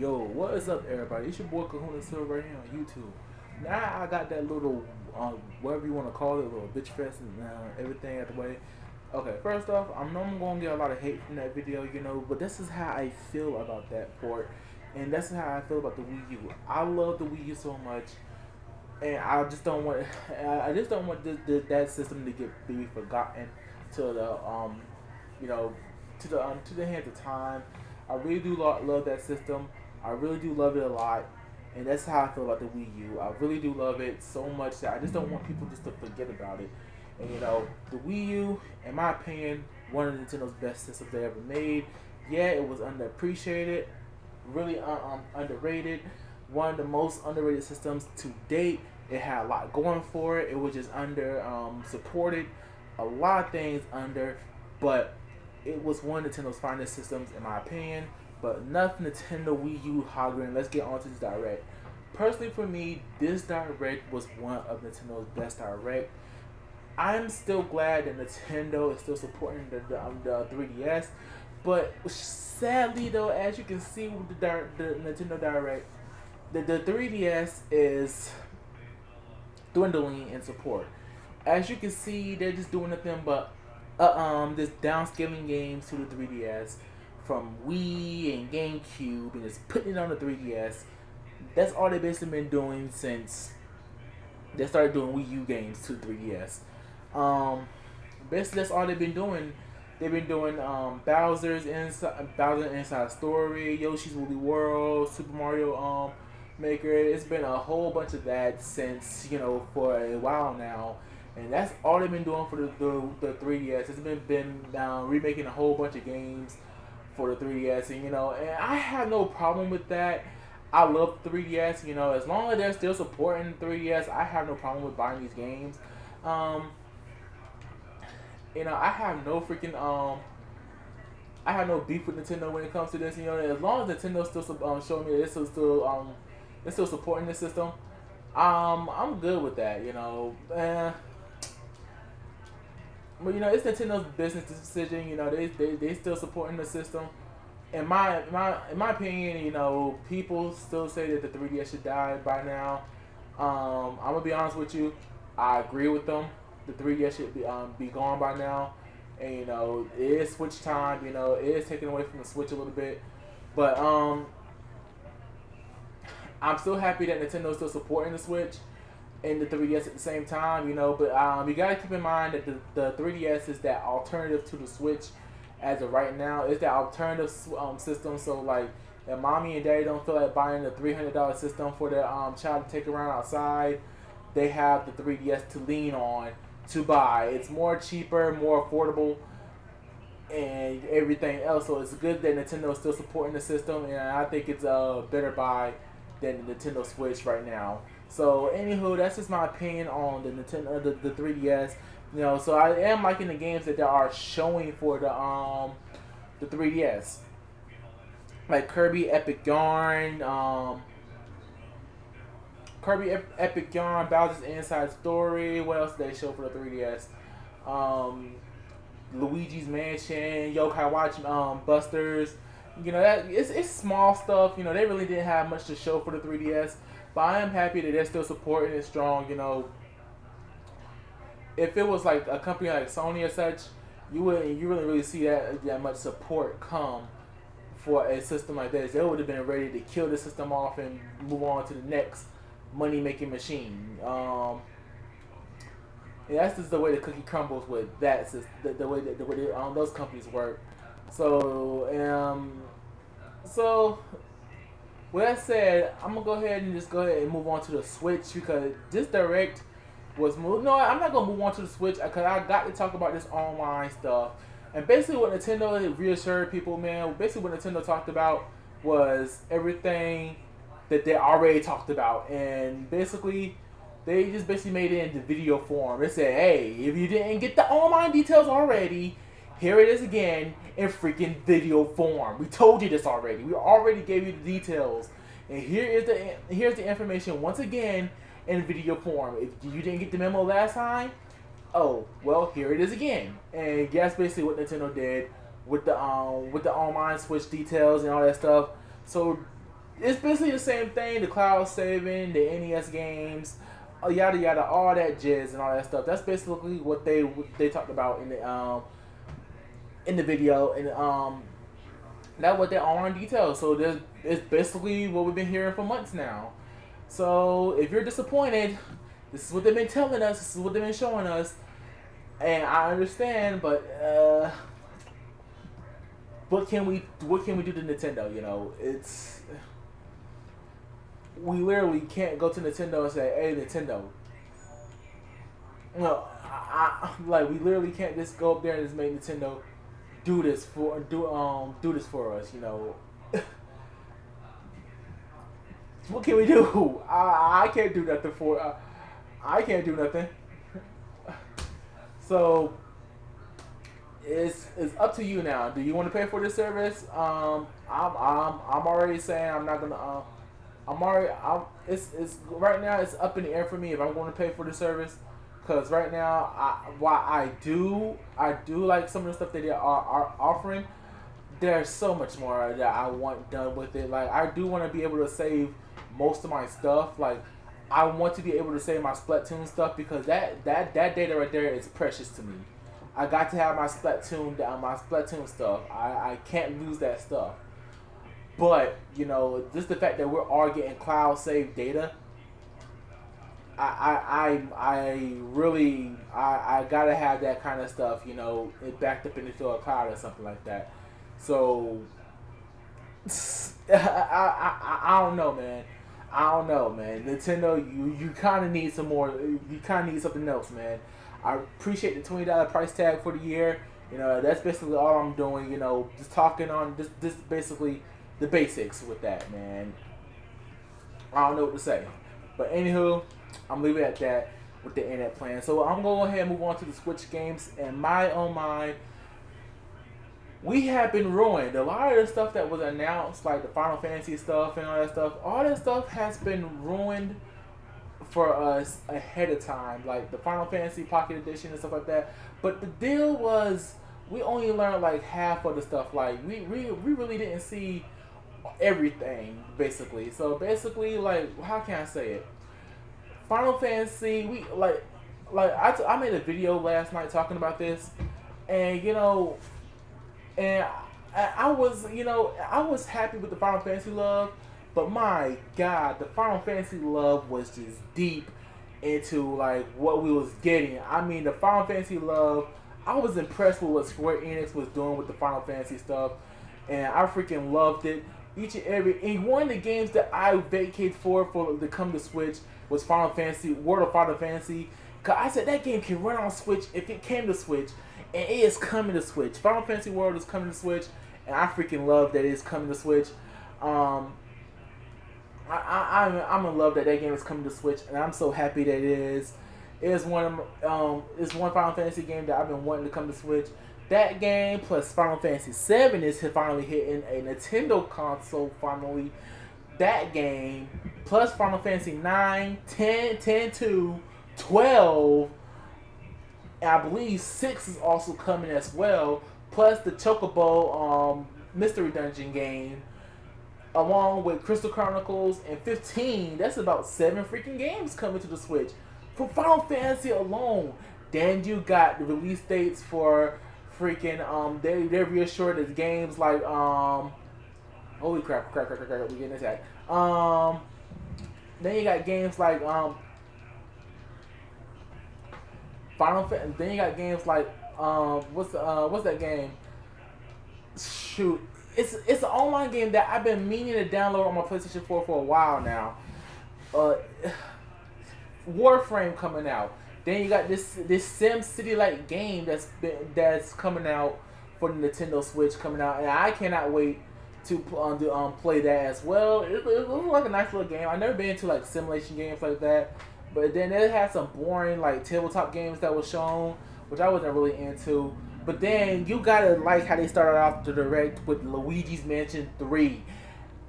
Yo, what is up, everybody? It's your boy Kahuna Silver right here on YouTube. Now I got that little, whatever you want to call it, little bitch fest and everything out the way. Okay, first off, I know I'm gonna get a lot of hate from that video, but this is how I feel about that port, and that's how I feel about the Wii U. I love the Wii U so much, and I just don't want, I just don't want that system to be forgotten to the you know, to the hands of time. I really do love that system. I really do love it a lot, and that's how I feel about the Wii U. I really do love it so much that I just don't want people just to forget about it. And the Wii U, in my opinion, one of Nintendo's best systems they ever made. Yeah, it was underappreciated, really underrated. One of the most underrated systems to date. It had a lot going for it. It was just under supported, a lot of things under, but it was one of Nintendo's finest systems in my opinion. But enough Nintendo Wii U hogging. Let's get on to this direct. Personally, for me, this direct was one of Nintendo's best direct. I'm still glad that Nintendo is still supporting the 3DS, but sadly though, as you can see with the Nintendo Direct, the 3DS is dwindling in support. As you can see, they're just doing nothing but just downscaling games to the 3DS from Wii and GameCube and just putting it on the 3DS. That's all they've basically been doing since they started doing Wii U games to 3DS. Um, Basically, that's all they've been doing. They've been doing Bowser Inside Story, Yoshi's Woolly World, Super Mario Maker. It's been a whole bunch of that since for a while now, and that's all they've been doing for the 3DS. It's been remaking a whole bunch of games for the 3DS, and I have no problem with that. I love 3DS. As long as they're still supporting 3DS, I have no problem with buying these games. Um, I have no freaking I have no beef with Nintendo when it comes to this. As long as Nintendo's still showing me that they're still supporting the system, I'm good with that. But it's Nintendo's business decision. They still supporting the system. In my opinion, people still say that the 3DS should die by now. I'm gonna be honest with you. I agree with them. The 3DS should be gone by now, and it is Switch time. It is taken away from the Switch a little bit, but I'm still happy that Nintendo's still supporting the Switch and the 3DS at the same time. But you gotta keep in mind that the 3DS is that alternative to the Switch as of right now. It's that alternative system. So like, if mommy and daddy don't feel like buying a $300 system for their child to take around outside, they have the 3DS to lean on to buy. It's more cheaper, more affordable, and everything else. So it's good that Nintendo is still supporting the system, and I think it's a better buy than the Nintendo Switch right now. So anywho, that's just my opinion on the Nintendo, the 3DS. So I am liking the games that they are showing for the 3DS, like Kirby Epic Yarn, Epic Yarn, Bowser's Inside Story. What else did they show for the 3DS? Luigi's Mansion, Yokai Watch Busters. That it's small stuff. They really didn't have much to show for the 3DS, but I am happy that they're still supporting it strong. If it was like a company like Sony or such, you really see that much support come for a system like this. They would have been ready to kill the system off and move on to the next money making machine. And that's just the way the cookie crumbles with that. The way those companies work. So with that said, I'm gonna go ahead and move on to the Switch, because this direct was moved. No, I'm not gonna move on to the Switch because I got to talk about this online stuff. And basically, what Nintendo reassured people, man. Basically, what Nintendo talked about was everything that they already talked about, and basically, they just basically made it into video form. They said, "Hey, if you didn't get the online details already, here it is again in freaking video form. We told you this already. We already gave you the details, and here's the information once again in video form. If you didn't get the memo last time, oh well, here it is again." And that's basically what Nintendo did with the online Switch details and all that stuff. So it's basically the same thing. The cloud saving, the NES games, yada yada, all that jizz and all that stuff. That's basically what they talked about in the video, and that what they are in detail. So it's basically what we've been hearing for months now. So if you're disappointed, this is what they've been telling us. This is what they've been showing us, and I understand. But what can we do to Nintendo? You know, it's we literally can't go to Nintendo and say, "Hey, Nintendo." No, like we literally can't just go up there and just make Nintendo do this for us. You know, what can we do? I can't do nothing for. I can't do nothing. So it's up to you now. Do you want to pay for this service? I'm already saying I'm not gonna. I'm already. It's right now. It's up in the air for me if I'm going to pay for the service. Cause right now, while I do like some of the stuff that they are offering, there's so much more that I want done with it. Like I do want to be able to save most of my stuff. Like I want to be able to save my Splatoon stuff because that data right there is precious to me. I got to have my Splatoon stuff. I can't lose that stuff. But you know, just the fact that we're all getting cloud save data, I gotta have that kind of stuff. You know, it backed up into a cloud or something like that. So I don't know, man. I don't know, man. Nintendo, you kind of need some more. You kind of need something else, man. I appreciate the $20 price tag for the year. You know, that's basically all I'm doing. You know, just talking on this basically the basics with that, man. I don't know what to say, but anywho, I'm leaving it at that with the internet plan. So I'm gonna go ahead and move on to the Switch games. And my oh my, we have been ruined. A lot of the stuff that was announced, like the Final Fantasy stuff and all that stuff has been ruined for us ahead of time. Like the Final Fantasy Pocket Edition and stuff like that. But the deal was, we only learned like half of the stuff. Like we really didn't see everything, basically. So basically, like, how can I say it? Final Fantasy, we I made a video last night talking about this, and you know, and I was, you know, I was happy with the Final Fantasy love, but my God, the Final Fantasy love was just deep into like what we was getting. I mean, the Final Fantasy love, I was impressed with what Square Enix was doing with the Final Fantasy stuff, and I freaking loved it. Each and every, and one of the games that I vacated for to come to Switch was Final Fantasy, World of Final Fantasy. Cause I said that game can run on Switch if it came to Switch, and it is coming to Switch. Final Fantasy World is coming to Switch, and I freaking love that it's coming to Switch. I'm in love that game is coming to Switch, and I'm so happy that it is. It's one Final Fantasy game that I've been wanting to come to Switch. That game plus Final Fantasy VII is finally hitting a Nintendo console. Finally, that game plus Final Fantasy 9, 10, 10-2, 12, and I believe 6 is also coming as well. Plus the Chocobo Mystery Dungeon game, along with Crystal Chronicles and 15. That's about 7 freaking games coming to the Switch for Final Fantasy alone. Then you got the release dates for freaking they're reassured that games like holy crap, we're getting attacked. Then you got games like then you got games like what's that game? Shoot, it's an online game that I've been meaning to download on my PlayStation 4 for a while now. Warframe coming out. Then you got this Sim City like game that's coming out for the Nintendo Switch coming out, and I cannot wait to play that as well. It looks like a nice little game. I've never been into like simulation games like that, but then it had some boring like tabletop games that was shown, which I wasn't really into. But then you gotta like how they started off the direct with Luigi's Mansion 3.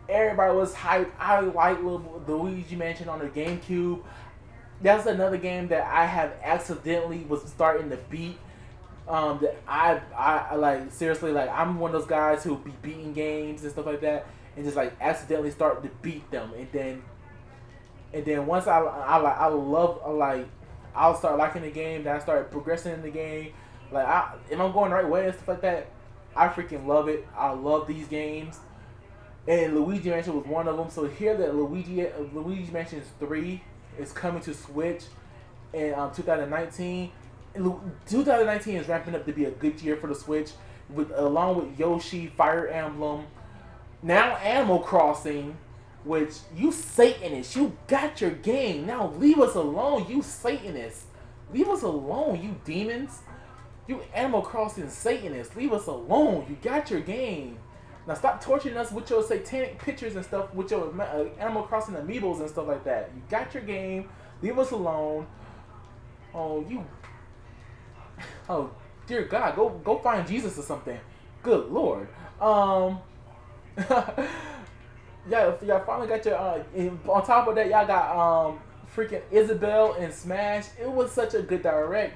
Everybody was hyped. I like Luigi Mansion on the GameCube. That's another game that I have accidentally was starting to beat. That I like seriously, like I'm one of those guys who be beating games and stuff like that, and just like accidentally start to beat them, and then once I love like I'll start liking the game. Then I start progressing in the game. Like if I'm going the right way and stuff like that, I freaking love it. I love these games. And Luigi Mansion was one of them. So here that Luigi Mansion 3 is coming to Switch in 2019. 2019 is ramping up to be a good year for the Switch, with along with Yoshi, Fire Emblem, now Animal Crossing, which you Satanists, you got your game. Now leave us alone, you Satanists. Leave us alone, you demons. You Animal Crossing Satanists, leave us alone. You got your game. Now stop torturing us with your satanic pictures and stuff, with your Animal Crossing amiibos and stuff like that. You got your game. Leave us alone. Oh, you. Oh, dear God, go find Jesus or something. Good Lord. Y'all finally got your. On top of that, y'all got freaking Isabelle and Smash. It was such a good direct,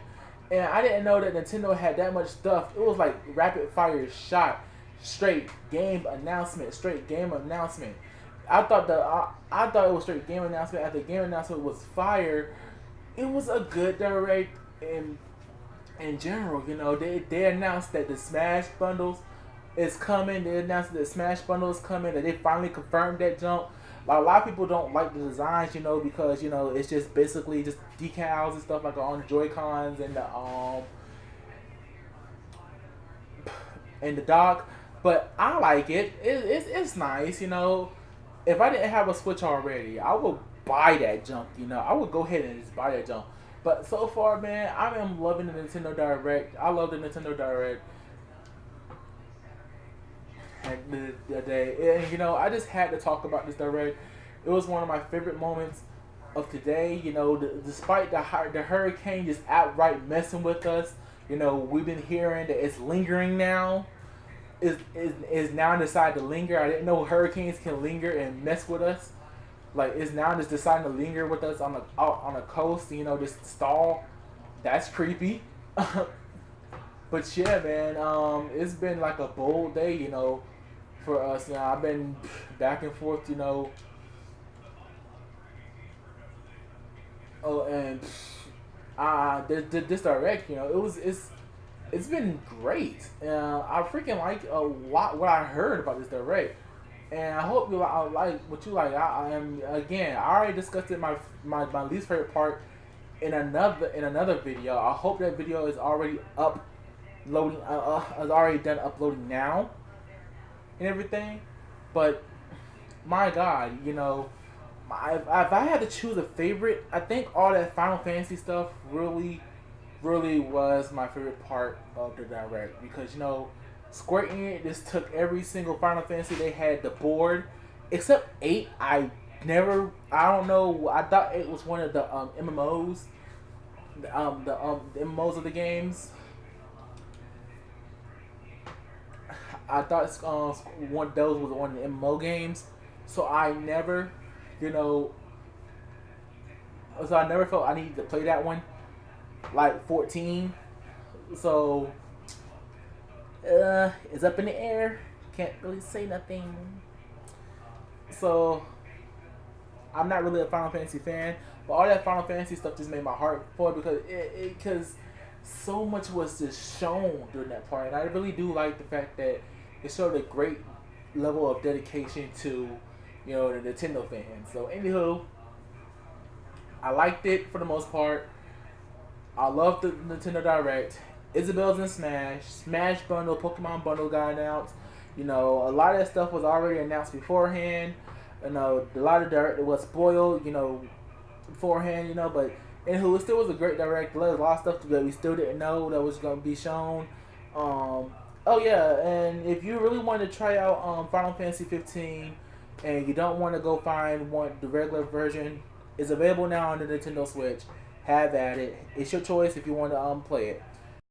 and I didn't know that Nintendo had that much stuff. It was like rapid fire shot. Straight game announcement. I thought it was straight game announcement. After the game announcement was fire, it was a good direct. In general, you know, they announced that the Smash bundles is coming. They announced that the Smash bundle is coming. That they finally confirmed that jump. Like, a lot of people don't like the designs, you know, because you know it's just basically just decals and stuff like on the Joy Cons and the dock. But I like it. It's nice, you know. If I didn't have a Switch already, I would buy that junk, you know. I would go ahead and just buy that junk. But so far, man, I am loving the Nintendo Direct. I love the Nintendo Direct. And the day, and you know, I just had to talk about this Direct. It was one of my favorite moments of today. You know, despite the hurricane just outright messing with us, you know, we've been hearing that it's lingering now. Is now decided to linger. I didn't know hurricanes can linger and mess with us. Like, it's now just deciding to linger with us on the coast. You know, just stall. That's creepy. But yeah, man. It's been like a bold day. You know, for us. You know, I've been back and forth. You know. Oh, and this direct. You know, it's been great. I freaking like a lot what I heard about this direct, and I hope you like what you like. I am again. I already discussed it my least favorite part in another video. I hope that video is already uploading. Is already done uploading now, and everything. But my God, you know, if I had to choose a favorite, I think all that Final Fantasy stuff really was my favorite part of the direct, because you know Square Enix just took every single Final Fantasy they had, the board, except 8. I don't know, I thought 8 was one of the MMOs, the MMOs of the games. I thought one of those was one of the MMO games, so I never, you know, I never felt I needed to play that one. Like 14, so it's up in the air. Can't really say nothing. So I'm not really a Final Fantasy fan, but all that Final Fantasy stuff just made my heart full, because so much was just shown during that part, and I really do like the fact that it showed a great level of dedication to, you know, the Nintendo fans. So anywho, I liked it for the most part. I love the Nintendo Direct. Isabelle's in Smash bundle, Pokemon bundle got announced. You know, a lot of that stuff was already announced beforehand. You know, a lot of Direct was spoiled, you know, beforehand, you know, but anywho, it still was a great Direct. There was a lot of stuff that we still didn't know that was going to be shown. Oh yeah, and if you really want to try out Final Fantasy 15 and you don't want to go find the regular version, it's available now on the Nintendo Switch. Have at it. It's your choice if you want to play it.